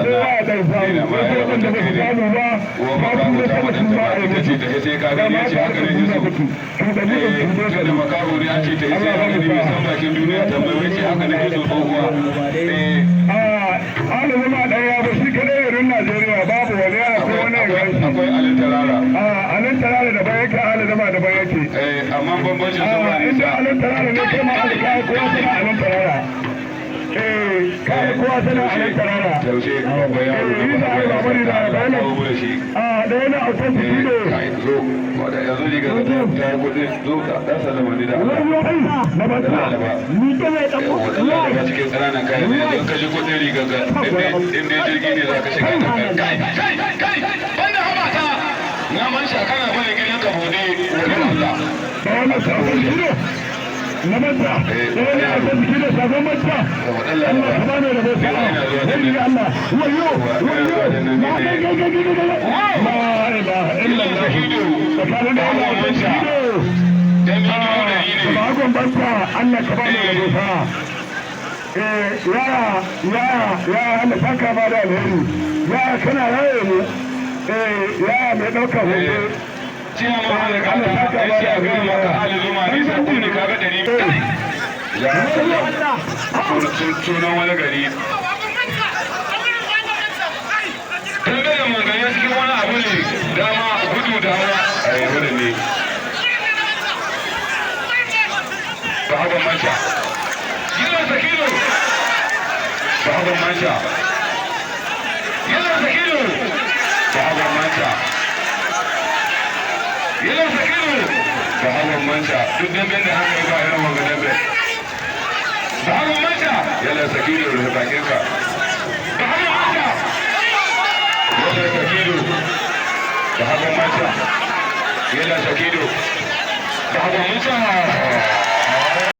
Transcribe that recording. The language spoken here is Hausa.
ina ma ya raba ta kai ne uwa makaho ta wadanta ba ita ce ta sai ka gani ya ce haka ne Yusuf tunda makaho ne an ce ta sai haka ne bai san bakin duniya tambayi ce haka ne Yusuf tsohuwa Alimu ma ɗaya ba shi kaɗai irin Najeriya babu wani yana ko wani ya gani. Akwai Alin Tarara. Alin Tarara da bayan yake Alin Zama da bayan yake. Amma bambancin sama ne. Inda Alin Tarara ne kai ma Alin Tarara kowa sana Alin Tarara. Kai kowa sana Alin Tarara. Taushe babban yaro da ba a ba bari da bayan da yana a kan su ne. Zo wanda yanzu ne ga ta yi kuɗi zo ka ɗan sallama ni da Allah. Na ba ta. Ni ta mai ɗan kuɗi. Daga cikin ƙananan kayan ne yanzu ka shi kuɗin riga ga inda jirgi ne za ka shiga da kai. Wannan haba ta. Na man shakana bane gidan ka bude wani Allah. Ba wannan sabon gido. Na manta. Wani a kan gido sabon manta. Allah ka bani da bauta. Wani Allah. Wayo. Na kai. La ilaha illallah. Tsakanin da Allah ya gido. Bagon banta Allah ka bani da bauta. Ya Allah saka ba da alheri. Ya kana raye ne. Ya mai ɗaukar hoto. Ciya ma Allah ka Allah saka ba da alheri. Maka aliluma ni sai kun ni kaga dari. Ya Allah. Sunan wani gari. Tun da mun ga ya cikin wani abu ne dama gudu da hawa. Ai wani ne. Ba haka manta. Yana sakino. Ba haka manta. Yana sakino. Ba haka manta. Yana sakino. Ba haka manta. Duk damben da haka ba irin wanga dambe. Ba haka manta. Yana sakino da bakinka. Ba haka manta. Yana sakino. Ba haka manta. Yana sakino. Ba haka manta.